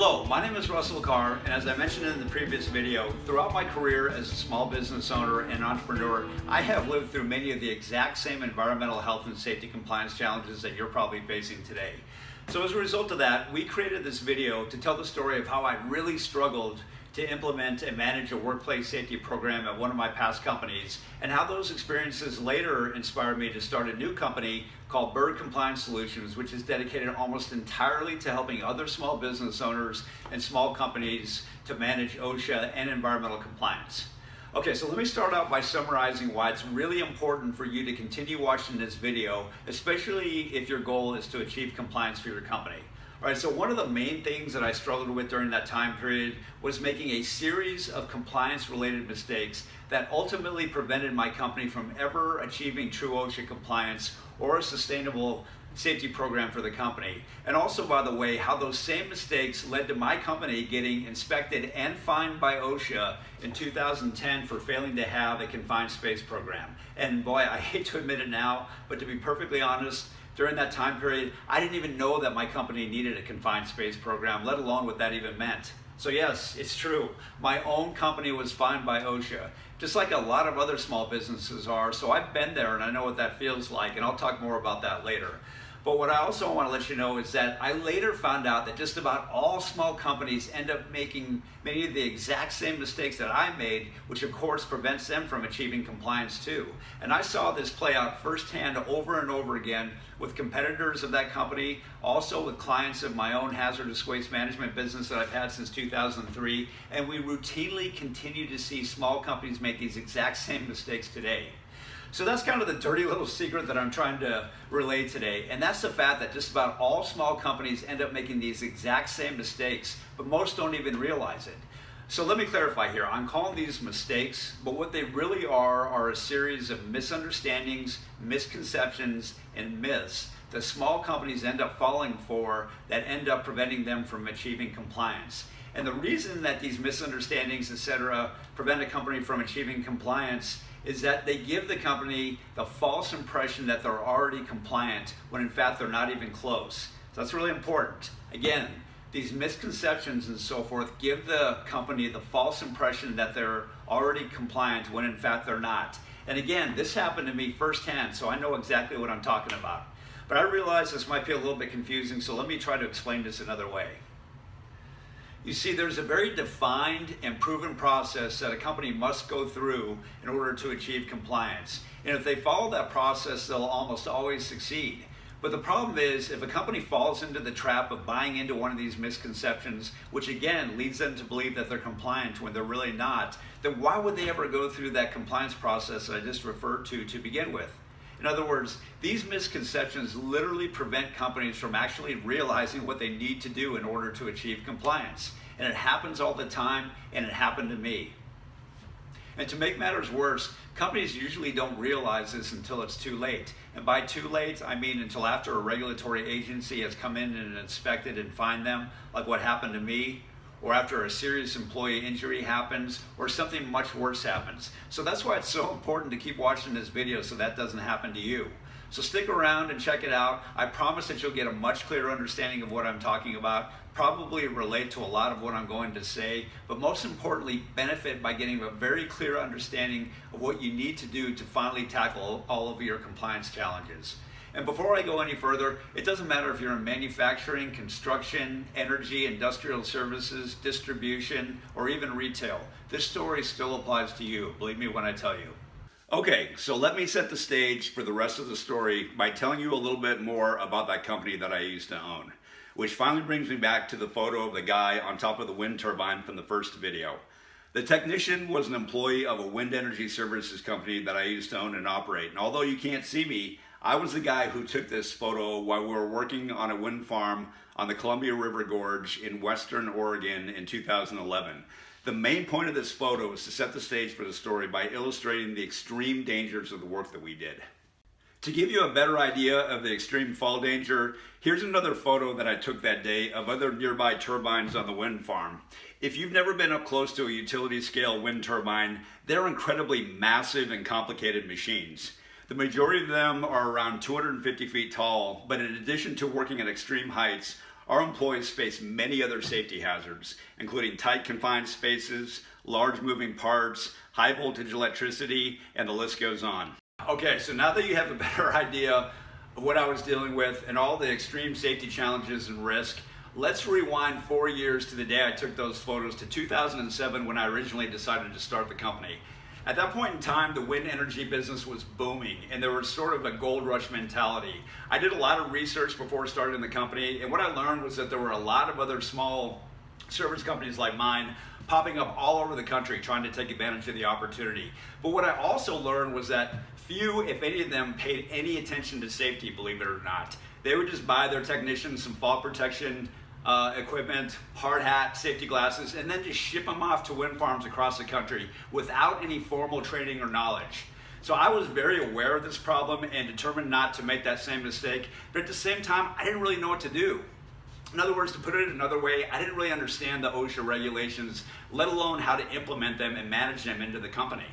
Hello, my name is Russell Carr, and as I mentioned in the previous video, throughout my career as a small business owner and entrepreneur, I have lived through many of the exact same environmental health and safety compliance challenges that you're probably facing today. So as a result of that, we created this video to tell the story of how I really struggled to implement and manage a workplace safety program at one of my past companies, and how those experiences later inspired me to start a new company called Berg Compliance Solutions, which is dedicated almost entirely to helping other small business owners and small companies to manage OSHA and environmental compliance. Okay, so let me start out by summarizing why it's really important for you to continue watching this video, especially if your goal is to achieve compliance for your company. All right, so one of the main things that I struggled with during that time period was making a series of compliance-related mistakes that ultimately prevented my company from ever achieving true OSHA compliance or a sustainable safety program for the company. And also, by the way, how those same mistakes led to my company getting inspected and fined by OSHA in 2010 for failing to have a confined space program. And boy, I hate to admit it now, but to be perfectly honest, during that time period, I didn't even know that my company needed a confined space program, let alone what that even meant. So yes, it's true. My own company was fined by OSHA, just like a lot of other small businesses are. So I've been there and I know what that feels like, and I'll talk more about that later. But what I also want to let you know is that I later found out that just about all small companies end up making many of the exact same mistakes that I made, which of course prevents them from achieving compliance too. And I saw this play out firsthand over and over again with competitors of that company, also with clients of my own hazardous waste management business that I've had since 2003. And we routinely continue to see small companies make these exact same mistakes today. So that's kind of the dirty little secret that I'm trying to relay today. And that's the fact that just about all small companies end up making these exact same mistakes, but most don't even realize it. So let me clarify here. I'm calling these mistakes, but what they really are a series of misunderstandings, misconceptions, and myths that small companies end up falling for that end up preventing them from achieving compliance. And the reason that these misunderstandings, etc., prevent a company from achieving compliance is that they give the company the false impression that they're already compliant when in fact they're not even close. So that's really important. Again, these misconceptions and so forth give the company the false impression that they're already compliant when in fact they're not. And again, this happened to me firsthand, so I know exactly what I'm talking about. But I realize this might be a little bit confusing, so let me try to explain this another way. You see, there's a very defined and proven process that a company must go through in order to achieve compliance. And if they follow that process, they'll almost always succeed. But the problem is, if a company falls into the trap of buying into one of these misconceptions, which again leads them to believe that they're compliant when they're really not, then why would they ever go through that compliance process that I just referred to begin with? In other words, these misconceptions literally prevent companies from actually realizing what they need to do in order to achieve compliance. And it happens all the time, and it happened to me. And to make matters worse, companies usually don't realize this until it's too late. And by too late, I mean until after a regulatory agency has come in and inspected and fined them, like what happened to me, or after a serious employee injury happens, or something much worse happens. So that's why it's so important to keep watching this video so that doesn't happen to you. So stick around and check it out. I promise that you'll get a much clearer understanding of what I'm talking about, probably relate to a lot of what I'm going to say, but most importantly, benefit by getting a very clear understanding of what you need to do to finally tackle all of your compliance challenges. And before I go any further, it doesn't matter if you're in manufacturing, construction, energy, industrial services, distribution, or even retail. This story still applies to you, believe me when I tell you. Okay, so let me set the stage for the rest of the story by telling you a little bit more about that company that I used to own, which finally brings me back to the photo of the guy on top of the wind turbine from the first video. The technician was an employee of a wind energy services company that I used to own and operate. And although you can't see me, I was the guy who took this photo while we were working on a wind farm on the Columbia River Gorge in Western Oregon in 2011. The main point of this photo is to set the stage for the story by illustrating the extreme dangers of the work that we did. To give you a better idea of the extreme fall danger, here's another photo that I took that day of other nearby turbines on the wind farm. If you've never been up close to a utility scale wind turbine, they're incredibly massive and complicated machines. The majority of them are around 250 feet tall, but in addition to working at extreme heights, our employees face many other safety hazards, including tight confined spaces, large moving parts, high voltage electricity, and the list goes on. Okay, so now that you have a better idea of what I was dealing with and all the extreme safety challenges and risk, let's rewind 4 years to the day I took those photos to 2007 when I originally decided to start the company. At that point in time, the wind energy business was booming and there was sort of a gold rush mentality. I did a lot of research before starting the company, and what I learned was that there were a lot of other small service companies like mine popping up all over the country trying to take advantage of the opportunity. But what I also learned was that few, if any of them, paid any attention to safety, believe it or not. They would just buy their technicians some fall protection equipment, hard hat, safety glasses, and then just ship them off to wind farms across the country without any formal training or knowledge. So I was very aware of this problem and determined not to make that same mistake, but at the same time, I didn't really know what to do. In other words, to put it another way, I didn't really understand the OSHA regulations, let alone how to implement them and manage them into the company.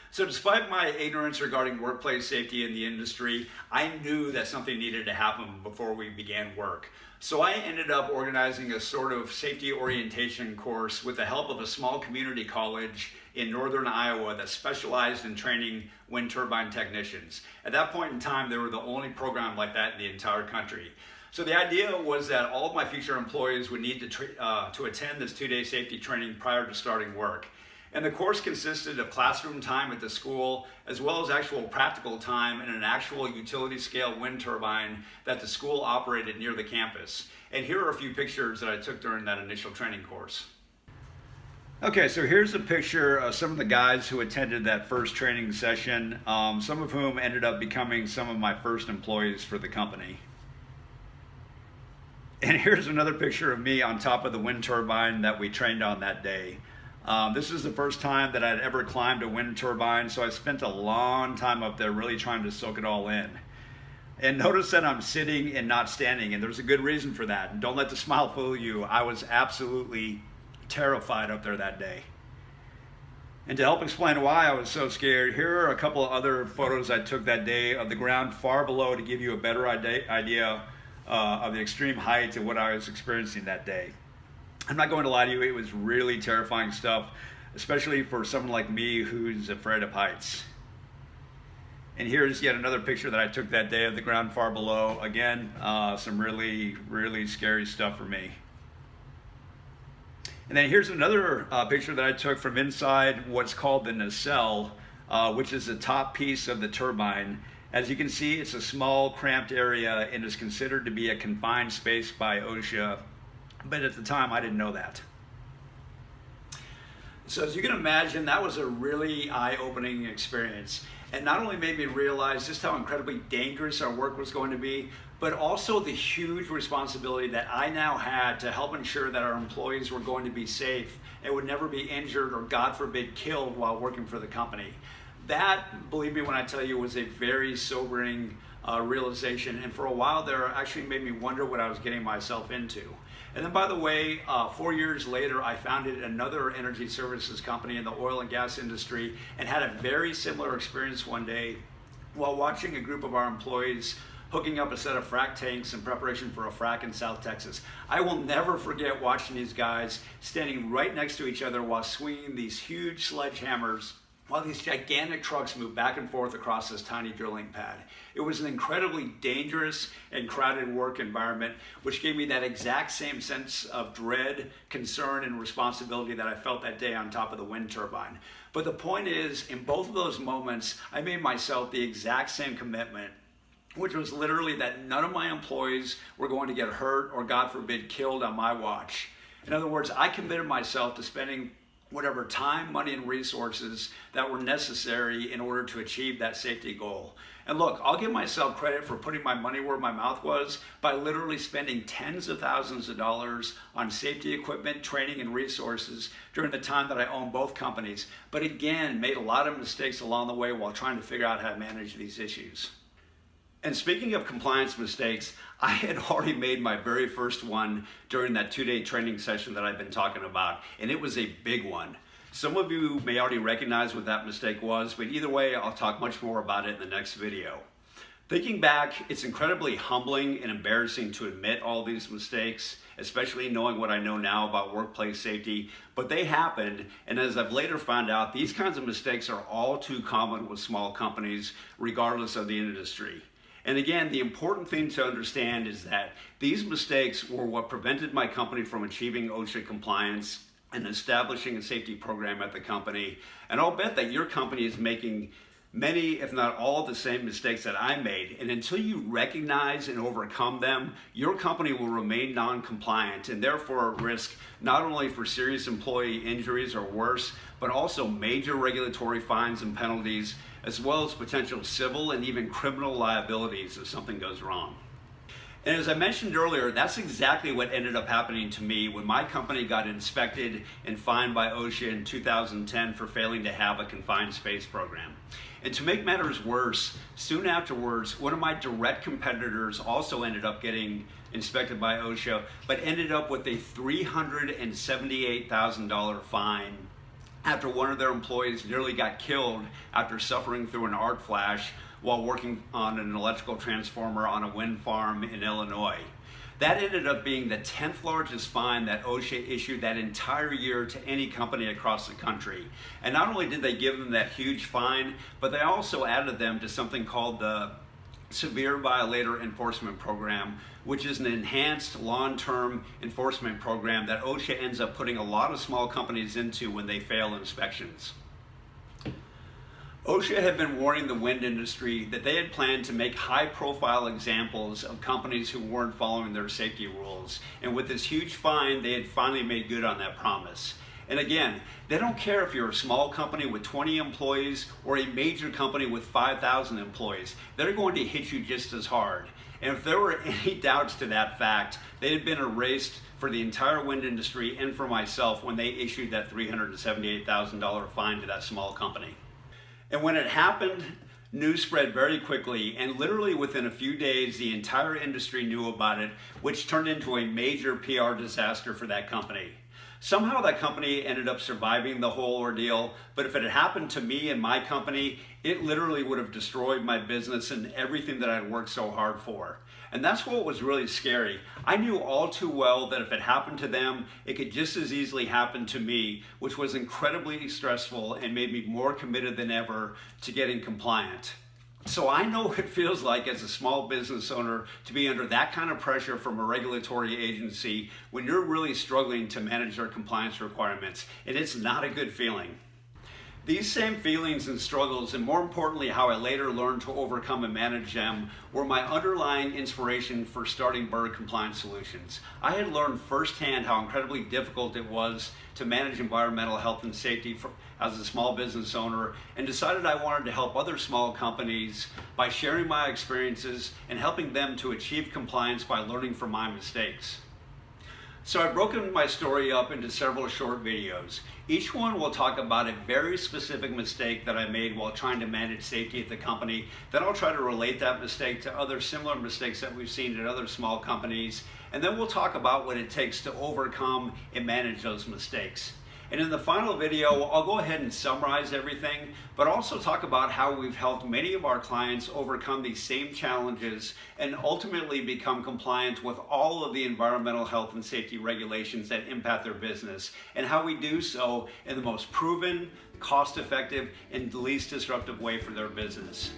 So despite my ignorance regarding workplace safety in the industry, I knew that something needed to happen before we began work. So I ended up organizing a sort of safety orientation course with the help of a small community college in northern Iowa that specialized in training wind turbine technicians. At that point in time, they were the only program like that in the entire country. So the idea was that all of my future employees would need to attend this 2-day safety training prior to starting work. And the course consisted of classroom time at the school, as well as actual practical time in an actual utility scale wind turbine that the school operated near the campus. And here are a few pictures that I took during that initial training course. Okay, so here's a picture of some of the guys who attended that first training session, some of whom ended up becoming some of my first employees for the company. And here's another picture of me on top of the wind turbine that we trained on that day. This is the first time that I'd ever climbed a wind turbine, so I spent a long time up there really trying to soak it all in. And notice that I'm sitting and not standing, and there's a good reason for that. And don't let the smile fool you. I was absolutely terrified up there that day. And to help explain why I was so scared, here are a couple of other photos I took that day of the ground far below to give you a better idea of the extreme height of what I was experiencing that day. I'm not going to lie to you, it was really terrifying stuff, especially for someone like me who's afraid of heights. And here's yet another picture that I took that day of the ground far below. Again, some really, really scary stuff for me. And then here's another picture that I took from inside what's called the Nacelle, which is the top piece of the turbine. As you can see, it's a small, cramped area and is considered to be a confined space by OSHA. But at the time, I didn't know that. So as you can imagine, that was a really eye-opening experience. And not only made me realize just how incredibly dangerous our work was going to be, but also the huge responsibility that I now had to help ensure that our employees were going to be safe and would never be injured or, God forbid, killed while working for the company. That, believe me when I tell you, was a very sobering realization. And for a while there, actually made me wonder what I was getting myself into. And then, by the way, 4 years later, I founded another energy services company in the oil and gas industry and had a very similar experience one day while watching a group of our employees hooking up a set of frac tanks in preparation for a frac in South Texas. I will never forget watching these guys standing right next to each other while swinging these huge sledgehammers while these gigantic trucks move back and forth across this tiny drilling pad. It was an incredibly dangerous and crowded work environment, which gave me that exact same sense of dread, concern, and responsibility that I felt that day on top of the wind turbine. But the point is, in both of those moments, I made myself the exact same commitment, which was literally that none of my employees were going to get hurt or, God forbid, killed on my watch. In other words, I committed myself to spending whatever time, money, and resources that were necessary in order to achieve that safety goal. And look, I'll give myself credit for putting my money where my mouth was by literally spending tens of thousands of dollars on safety equipment, training, and resources during the time that I owned both companies. But again, made a lot of mistakes along the way while trying to figure out how to manage these issues. And speaking of compliance mistakes, I had already made my very first one during that 2-day training session that I've been talking about, and it was a big one. Some of you may already recognize what that mistake was, but either way, I'll talk much more about it in the next video. Thinking back, it's incredibly humbling and embarrassing to admit all these mistakes, especially knowing what I know now about workplace safety, but they happened, and as I've later found out, these kinds of mistakes are all too common with small companies, regardless of the industry. And again, the important thing to understand is that these mistakes were what prevented my company from achieving OSHA compliance and establishing a safety program at the company. And I'll bet that your company is making many, if not all, of the same mistakes that I made. And until you recognize and overcome them, your company will remain non-compliant and therefore at risk not only for serious employee injuries or worse, but also major regulatory fines and penalties, as well as potential civil and even criminal liabilities if something goes wrong. And as I mentioned earlier, that's exactly what ended up happening to me when my company got inspected and fined by OSHA in 2010 for failing to have a confined space program. And to make matters worse, soon afterwards, one of my direct competitors also ended up getting inspected by OSHA, but ended up with a $378,000 fine after one of their employees nearly got killed after suffering through an arc flash while working on an electrical transformer on a wind farm in Illinois. That ended up being the 10th largest fine that OSHA issued that entire year to any company across the country. And not only did they give them that huge fine, but they also added them to something called the Severe Violator Enforcement Program, which is an enhanced long-term enforcement program that OSHA ends up putting a lot of small companies into when they fail inspections. OSHA had been warning the wind industry that they had planned to make high-profile examples of companies who weren't following their safety rules. And with this huge fine, they had finally made good on that promise. And again, they don't care if you're a small company with 20 employees or a major company with 5,000 employees. They're going to hit you just as hard. And if there were any doubts to that fact, they had been erased for the entire wind industry and for myself when they issued that $378,000 fine to that small company. And when it happened, news spread very quickly, and literally within a few days, the entire industry knew about it, which turned into a major PR disaster for that company. Somehow that company ended up surviving the whole ordeal, but if it had happened to me and my company, it literally would have destroyed my business and everything that I'd worked so hard for. And that's what was really scary. I knew all too well that if it happened to them, it could just as easily happen to me, which was incredibly stressful and made me more committed than ever to getting compliant. So I know what it feels like as a small business owner to be under that kind of pressure from a regulatory agency when you're really struggling to manage their compliance requirements, and it's not a good feeling. These same feelings and struggles, and more importantly how I later learned to overcome and manage them, were my underlying inspiration for starting Berg Compliance Solutions. I had learned firsthand how incredibly difficult it was to manage environmental health and safety as a small business owner, and decided I wanted to help other small companies by sharing my experiences and helping them to achieve compliance by learning from my mistakes. So I've broken my story up into several short videos. Each one will talk about a very specific mistake that I made while trying to manage safety at the company. Then I'll try to relate that mistake to other similar mistakes that we've seen at other small companies. And then we'll talk about what it takes to overcome and manage those mistakes. And in the final video, I'll go ahead and summarize everything, but also talk about how we've helped many of our clients overcome these same challenges and ultimately become compliant with all of the environmental health and safety regulations that impact their business, and how we do so in the most proven, cost-effective, and least disruptive way for their business.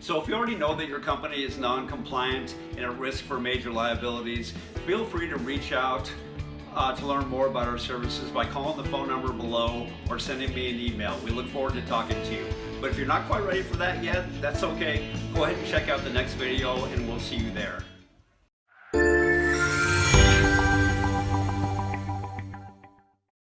So if you already know that your company is non-compliant and at risk for major liabilities, feel free to reach out to learn more about our services by calling the phone number below or sending me an email. We look forward to talking to you. But if you're not quite ready for that yet, that's okay. Go ahead and check out the next video and we'll see you there.